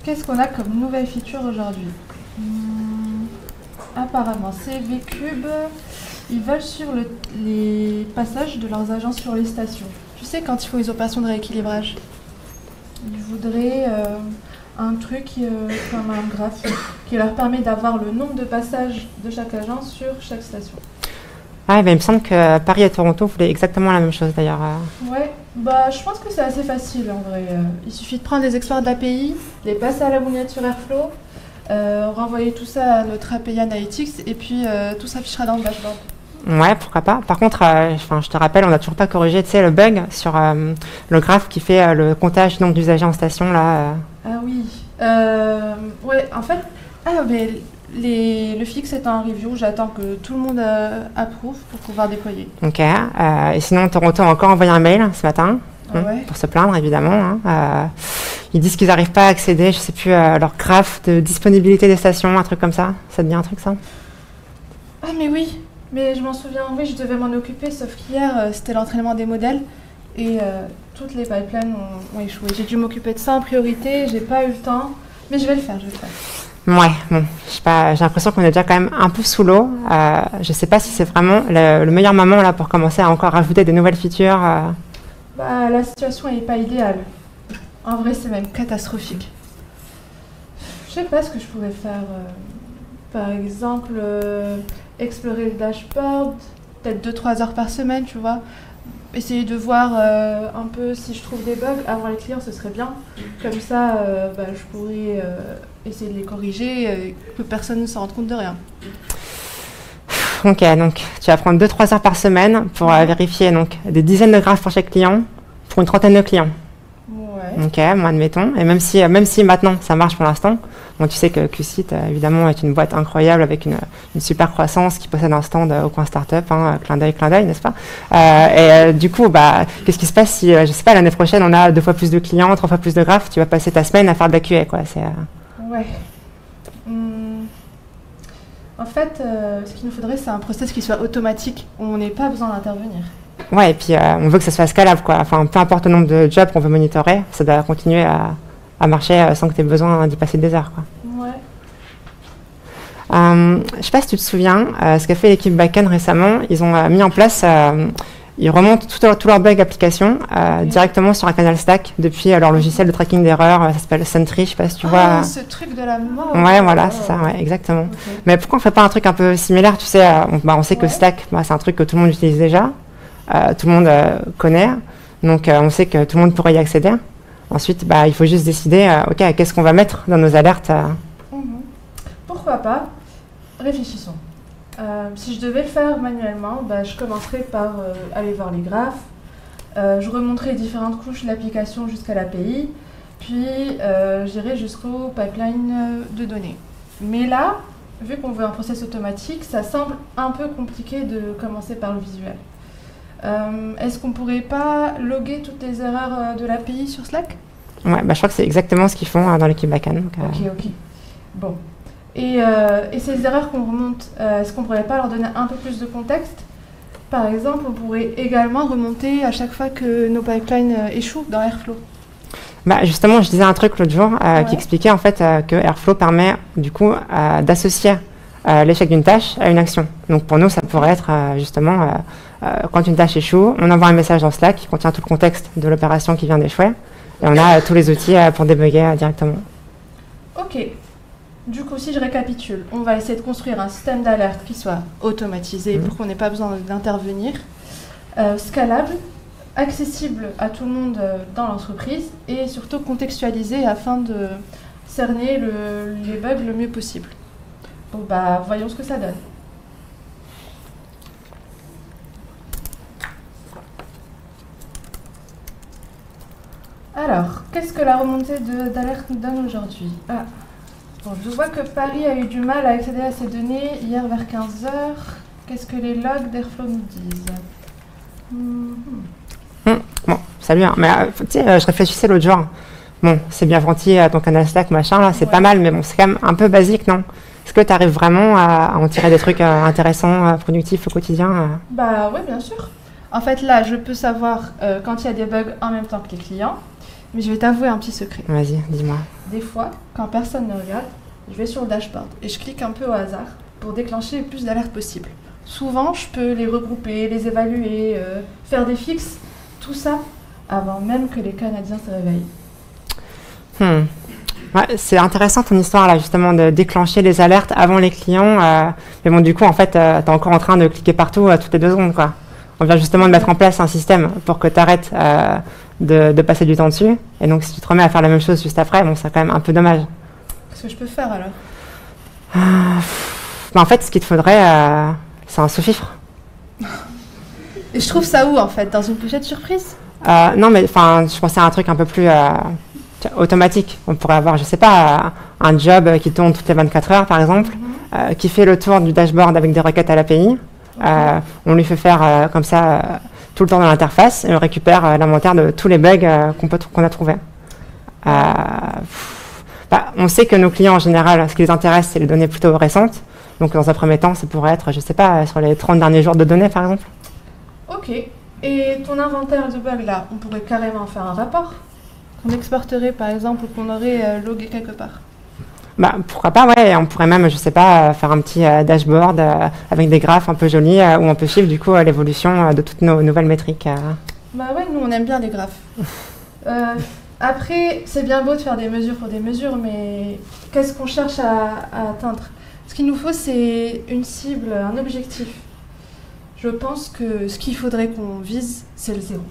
Qu'est-ce qu'on a comme nouvelle feature aujourd'hui? Apparemment, CVCube, ils veulent sur les passages de leurs agents sur les stations. Tu sais, quand ils font les opérations de rééquilibrage, ils voudraient un truc comme un graphe qui leur permet d'avoir le nombre de passages de chaque agent sur chaque station. Ah, ben, il me semble que Paris et Toronto voulaient exactement la même chose d'ailleurs. Ouais, bah je pense que c'est assez facile en vrai. Il suffit de prendre les exports d'API, les passer à la miniature Airflow, renvoyer tout ça à notre API Analytics et puis tout s'affichera dans le dashboard. Ouais, pourquoi pas. Par contre, je te rappelle, on n'a toujours pas corrigé, tu sais, le bug sur le graphe qui fait le comptage du nombre d'usagers en station là. Ah oui. Ouais, en fait, mais le fixe est en review. J'attends que tout le monde approuve pour pouvoir déployer. Ok. Et sinon, Toronto a encore envoyé un mail ce matin pour se plaindre, évidemment. Ils disent qu'ils n'arrivent pas à accéder, je sais plus, à leur graphe de disponibilité des stations, un truc comme ça. Ça te dit un truc, ça? Ah mais oui. Mais je m'en souviens, oui, je devais m'en occuper, sauf qu'hier, c'était l'entraînement des modèles et toutes les pipelines ont échoué. J'ai dû m'occuper de ça en priorité, j'ai pas eu le temps, mais je vais le faire, Ouais, bon, je sais pas, j'ai l'impression qu'on est déjà quand même un peu sous l'eau. Je sais pas si c'est vraiment le meilleur moment là pour commencer à encore rajouter des nouvelles features. Bah, la situation n'est pas idéale. En vrai, c'est même catastrophique. Je sais pas ce que je pourrais faire. Par exemple, explorer le dashboard, peut-être 2-3 heures par semaine, tu vois. Essayer de voir un peu si je trouve des bugs avant les clients, ce serait bien. Comme ça, je pourrais essayer de les corriger, que personne ne s'en rende compte de rien. Ok, donc tu vas prendre 2-3 heures par semaine pour vérifier donc, des dizaines de graphes pour chaque client, pour une trentaine de clients. Ouais. Ok, bon, admettons. Et même si maintenant ça marche pour l'instant, bon, tu sais que QSite, évidemment, est une boîte incroyable avec une super croissance qui possède un stand au coin startup, clin d'œil, n'est-ce pas? Du coup, qu'est-ce qui se passe si, je sais pas, l'année prochaine, on a 2 fois plus de clients, 3 fois plus de graphes, tu vas passer ta semaine à faire de la QA, quoi. Ouais. En fait, ce qu'il nous faudrait, c'est un process qui soit automatique, où on n'ait pas besoin d'intervenir. Ouais, et puis on veut que ça soit scalable, quoi. Enfin, peu importe le nombre de jobs qu'on veut monitorer, ça doit continuer à marcher sans que tu aies besoin d'y passer des heures, quoi. Ouais. Je sais pas si tu te souviens, ce qu'a fait l'équipe backend récemment, ils ont mis en place, ils remontent tous leurs bugs applications directement sur un canal Slack depuis leur logiciel de tracking d'erreurs, ça s'appelle Sentry, je sais pas si tu vois. Ce truc de la mort. Ouais, voilà, c'est ça, ouais, exactement. Okay. Mais pourquoi on fait pas un truc un peu similaire? Tu sais, on sait que Slack, c'est un truc que tout le monde utilise déjà, tout le monde connaît, donc on sait que tout le monde pourrait y accéder. Ensuite, il faut juste décider, ok, qu'est-ce qu'on va mettre dans nos alertes Pourquoi pas? Réfléchissons. Si je devais le faire manuellement, je commencerais par aller voir les graphes, je remonterais différentes couches de l'application jusqu'à l'API, puis j'irai jusqu'au pipeline de données. Mais là, vu qu'on veut un process automatique, ça semble un peu compliqué de commencer par le visuel. Est-ce qu'on pourrait pas loguer toutes les erreurs de l'API sur Slack? Ouais, je crois que c'est exactement ce qu'ils font dans l'équipe backend. Ok. Bon. Et ces erreurs qu'on remonte, est-ce qu'on ne pourrait pas leur donner un peu plus de contexte? Par exemple, on pourrait également remonter à chaque fois que nos pipelines échouent dans Airflow. Justement, je disais un truc l'autre jour qui expliquait en fait que Airflow permet du coup d'associer l'échec d'une tâche à une action. Donc pour nous, ça pourrait être justement quand une tâche échoue, on envoie un message dans Slack qui contient tout le contexte de l'opération qui vient d'échouer et on a tous les outils pour débugger directement. Ok. Du coup, si je récapitule, on va essayer de construire un système d'alerte qui soit automatisé pour qu'on n'ait pas besoin d'intervenir, scalable, accessible à tout le monde dans l'entreprise et surtout contextualisé afin de cerner les bugs le mieux possible. Bon, voyons ce que ça donne. Alors, qu'est-ce que la remontée d'alerte nous donne aujourd'hui? Bon, je vois que Paris a eu du mal à accéder à ces données hier vers 15h. Qu'est-ce que les logs d'Airflow nous disent? Bon, salut, mais tu sais, je réfléchissais l'autre jour. Bon, c'est bien gentil, ton canal Slack, machin, là, c'est pas mal, mais bon, c'est quand même un peu basique, non? Est-ce que tu arrives vraiment à en tirer des trucs intéressants, productifs au quotidien Oui, bien sûr. En fait, là, je peux savoir quand il y a des bugs en même temps que les clients. Mais je vais t'avouer un petit secret. Vas-y, dis-moi. Des fois, quand personne ne regarde, je vais sur le dashboard et je clique un peu au hasard pour déclencher le plus d'alertes possible. Souvent, je peux les regrouper, les évaluer, faire des fixes, tout ça avant même que les Canadiens se réveillent. Ouais, c'est intéressant ton histoire là, justement, de déclencher les alertes avant les clients. Mais bon, du coup, en fait, tu es encore en train de cliquer partout toutes les 2 secondes, quoi. On vient justement de mettre en place un système pour que tu arrêtes de passer du temps dessus. Et donc, si tu te remets à faire la même chose juste après, bon, c'est quand même un peu dommage. Qu'est-ce que je peux faire alors? En fait, ce qu'il te faudrait, c'est un sous-fifre. Et je trouve ça où, en fait? Dans une pochette surprise? Non, mais enfin, je pensais à un truc un peu plus automatique. On pourrait avoir, je sais pas, un job qui tourne toutes les 24 heures, par exemple, qui fait le tour du dashboard avec des requêtes à l'API. On lui fait faire comme ça tout le temps dans l'interface et on récupère l'inventaire de tous les bugs qu'on a trouvés. On sait que nos clients, en général, ce qui les intéresse, c'est les données plutôt récentes. Donc, dans un premier temps, ça pourrait être, je sais pas, sur les 30 derniers jours de données, par exemple. Ok. Et ton inventaire de bugs, là, on pourrait carrément faire un rapport qu'on exporterait, par exemple, ou qu'on aurait logué quelque part. Pourquoi pas, ouais. On pourrait même, je sais pas, faire un petit dashboard avec des graphes un peu jolis où on peut suivre, du coup, l'évolution de toutes nos nouvelles métriques. Bah ouais, nous, on aime bien les graphes. Après, c'est bien beau de faire des mesures pour des mesures, mais qu'est-ce qu'on cherche à atteindre? Ce qu'il nous faut, c'est une cible, un objectif. Je pense que ce qu'il faudrait qu'on vise, c'est le 0.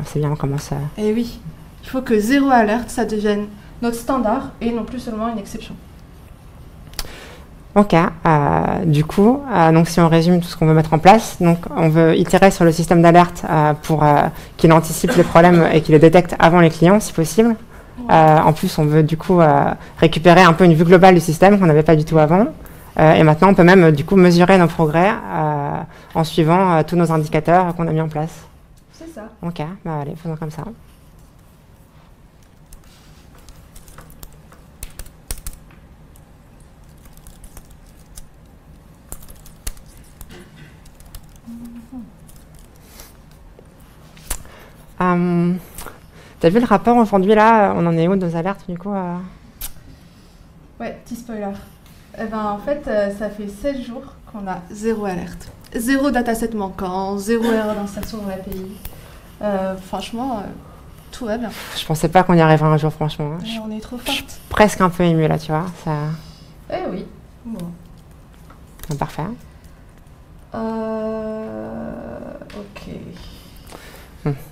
C'est bien, on commence à... Et oui, il faut que 0 alerte, ça devienne notre standard et non plus seulement une exception. Ok, du coup, donc si on résume tout ce qu'on veut mettre en place, donc on veut itérer sur le système d'alerte pour qu'il anticipe les problèmes et qu'il les détecte avant les clients, si possible. En plus, on veut du coup récupérer un peu une vue globale du système qu'on n'avait pas du tout avant. Et maintenant, on peut même du coup mesurer nos progrès en suivant tous nos indicateurs qu'on a mis en place. C'est ça. Ok, allez, faisons comme ça. T'as vu le rapport aujourd'hui là? On en est où de nos alertes du coup Ouais, petit spoiler. Eh ben, en fait, ça fait 7 jours qu'on a 0 alerte. 0 dataset manquant, 0 erreur d'insertion dans l'API. Franchement, tout va bien. Je pensais pas qu'on y arriverait un jour, franchement. On est trop forte. Je suis presque un peu émue là, tu vois. Ça... Eh oui. Bon. Parfait. Ok.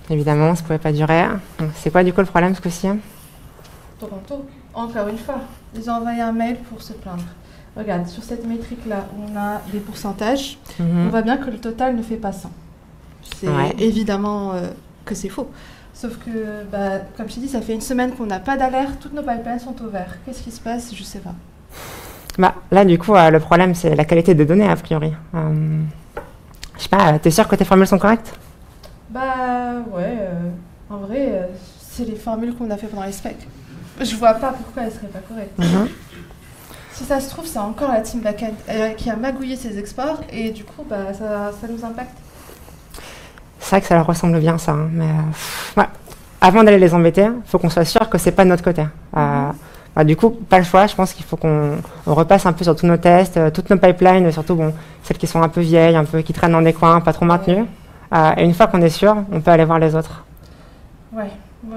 Évidemment, ça pouvait pas durer. C'est quoi du coup le problème ce coup-ci? Toronto, encore une fois, ils ont envoyé un mail pour se plaindre. Regarde, sur cette métrique-là, on a des pourcentages. On voit bien que le total ne fait pas 100. C'est évidemment que c'est faux. Sauf que, comme je t'ai dit, ça fait une semaine qu'on n'a pas d'alerte, toutes nos pipelines sont au vert. Qu'est-ce qui se passe? Je sais pas. Là, du coup, le problème, c'est la qualité des données, a priori. Je sais pas, t'es sûr que tes formules sont correctes? Ouais, en vrai, c'est les formules qu'on a fait pendant les specs. Je vois pas pourquoi elles seraient pas correctes. Si ça se trouve, c'est encore la team backend qui a magouillé ses exports et du coup, ça nous impacte. C'est vrai que ça leur ressemble bien, ça. Hein, mais avant d'aller les embêter, il faut qu'on soit sûr que c'est pas de notre côté. Du coup, pas le choix. Je pense qu'il faut qu'on repasse un peu sur tous nos tests, toutes nos pipelines, surtout celles qui sont un peu vieilles, un peu qui traînent dans des coins, pas trop maintenues. Et une fois qu'on est sûr, on peut aller voir les autres. Ouais,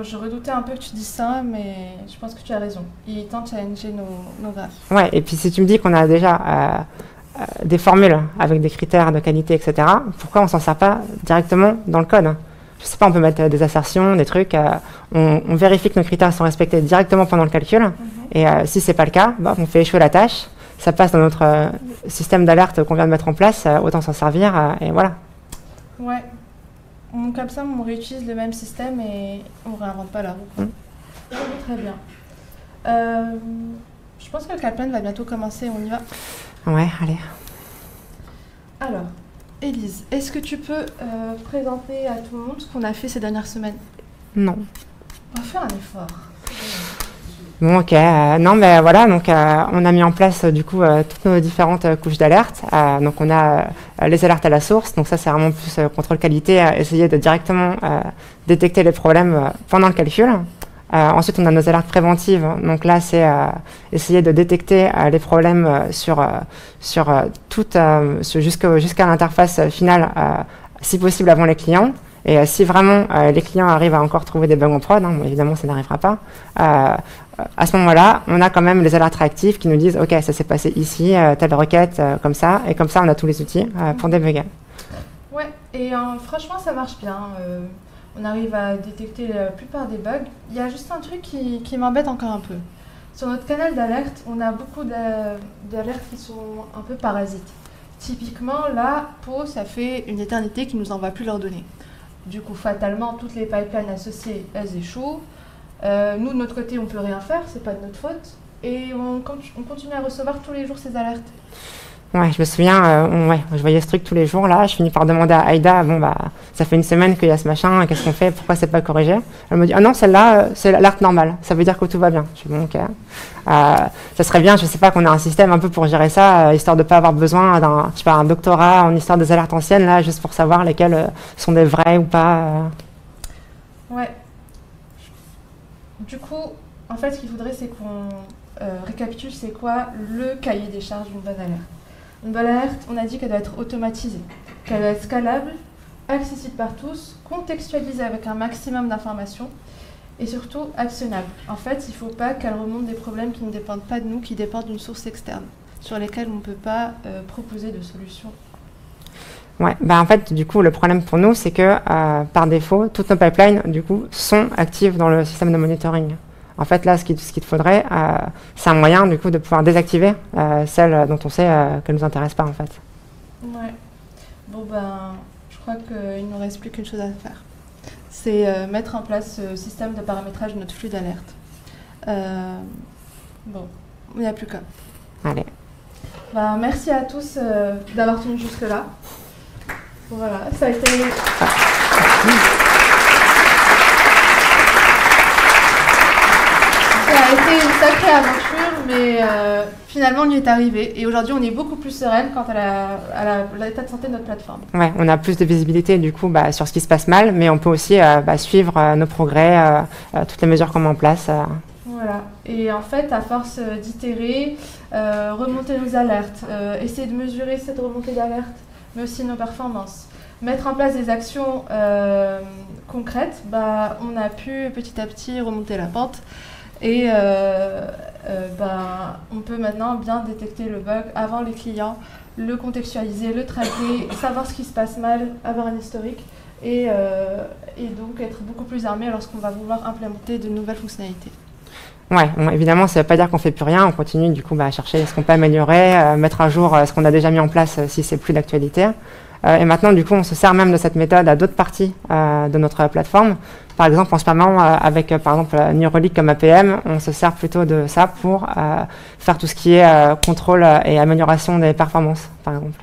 je redoutais un peu que tu dises ça, mais je pense que tu as raison. Il est temps de challenger nos graphes. Ouais, et puis si tu me dis qu'on a déjà des formules avec des critères de qualité, etc., pourquoi on s'en sert pas directement dans le code? Je sais pas, on peut mettre des assertions, des trucs, on vérifie que nos critères sont respectés directement pendant le calcul, et si c'est pas le cas, on fait échouer la tâche, ça passe dans notre système d'alerte qu'on vient de mettre en place, autant s'en servir, et voilà. Ouais, comme ça on réutilise le même système et on réinvente pas la roue. Très bien. Je pense que le pipeline va bientôt commencer, on y va? Ouais, allez. Alors, Élise, est-ce que tu peux présenter à tout le monde ce qu'on a fait ces dernières semaines? Non. On va faire un effort. Bon, ok. Non, mais voilà, donc on a mis en place du coup toutes nos différentes couches d'alerte. Donc on a les alertes à la source, donc ça c'est vraiment plus contrôle qualité, essayer de directement détecter les problèmes pendant le calcul. Ensuite, on a nos alertes préventives. Donc là, c'est essayer de détecter les problèmes jusqu'à l'interface finale, si possible avant les clients. Et si vraiment les clients arrivent à encore trouver des bugs en prod, bon, évidemment ça n'arrivera pas, à ce moment-là, on a quand même les alertes réactives qui nous disent « Ok, ça s'est passé ici, telle requête, comme ça », et comme ça on a tous les outils pour débugger. Ouais, et franchement ça marche bien. On arrive à détecter la plupart des bugs. Il y a juste un truc qui m'embête encore un peu. Sur notre canal d'alerte, on a beaucoup d'alertes qui sont un peu parasites. Typiquement, là, Pau, ça fait une éternité qu'ils ne nous envoient plus leurs données. Du coup, fatalement, toutes les pipelines associées, elles échouent. Nous, de notre côté, on ne peut rien faire, c'est pas de notre faute. Et on continue à recevoir tous les jours ces alertes. Ouais, je me souviens, je voyais ce truc tous les jours, là, je finis par demander à Aïda, ça fait une semaine qu'il y a ce machin, qu'est-ce qu'on fait, pourquoi c'est pas corrigé? Elle me dit, ah non, celle-là, c'est l'alerte normale, ça veut dire que tout va bien. Je dis, bon, ok. Ça serait bien, je sais pas, qu'on ait un système un peu pour gérer ça, histoire de pas avoir besoin d'un doctorat en histoire des alertes anciennes, là, juste pour savoir lesquelles sont des vraies ou pas. Ouais. Du coup, en fait, ce qu'il faudrait, c'est qu'on récapitule, c'est quoi le cahier des charges d'une bonne alerte. Une bonne alerte, on a dit qu'elle doit être automatisée, qu'elle doit être scalable, accessible par tous, contextualisée avec un maximum d'informations et surtout actionnable. En fait, il ne faut pas qu'elle remonte des problèmes qui ne dépendent pas de nous, qui dépendent d'une source externe, sur lesquelles on ne peut pas proposer de solutions. Ouais, en fait, du coup, le problème pour nous, c'est que par défaut, toutes nos pipelines, du coup, sont actives dans le système de monitoring. En fait, là, ce qu'il te faudrait, c'est un moyen, du coup, de pouvoir désactiver celles dont on sait qu'elles ne nous intéressent pas, en fait. Ouais. Bon, je crois qu'il ne nous reste plus qu'une chose à faire. C'est mettre en place ce système de paramétrage de notre flux d'alerte. Bon, il n'y a plus qu'à. Allez. Merci à tous d'avoir tenu jusque-là. Voilà, ça a été... Ça a été une sacrée aventure, mais finalement on y est arrivé. Et aujourd'hui on est beaucoup plus sereine quant à l'état de santé de notre plateforme. Ouais, on a plus de visibilité du coup sur ce qui se passe mal, mais on peut aussi suivre nos progrès, toutes les mesures qu'on met en place. Voilà. Et en fait, à force d'itérer, remonter nos alertes, essayer de mesurer cette remontée d'alerte, mais aussi nos performances, mettre en place des actions concrètes, on a pu petit à petit remonter la pente. Et on peut maintenant bien détecter le bug avant les clients, le contextualiser, le traquer, savoir ce qui se passe mal, avoir un historique et donc être beaucoup plus armé lorsqu'on va vouloir implémenter de nouvelles fonctionnalités. Ouais, évidemment, ça ne veut pas dire qu'on ne fait plus rien, on continue du coup à chercher ce qu'on peut améliorer, mettre à jour ce qu'on a déjà mis en place si c'est plus d'actualité. Et maintenant, du coup, on se sert même de cette méthode à d'autres parties de notre plateforme. Par exemple, en ce moment, avec par exemple New Relic comme APM, on se sert plutôt de ça pour faire tout ce qui est contrôle et amélioration des performances, par exemple.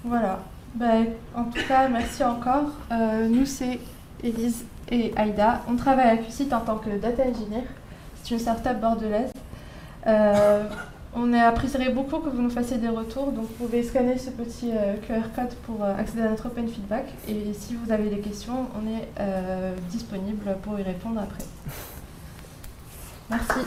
Voilà. En tout cas, merci encore. Nous, c'est Élise et Aïda. On travaille à QSIT en tant que data engineer. C'est une start-up bordelaise. On apprécierait beaucoup que vous nous fassiez des retours, donc vous pouvez scanner ce petit QR code pour accéder à notre open feedback. Et si vous avez des questions, on est disponible pour y répondre après. Merci.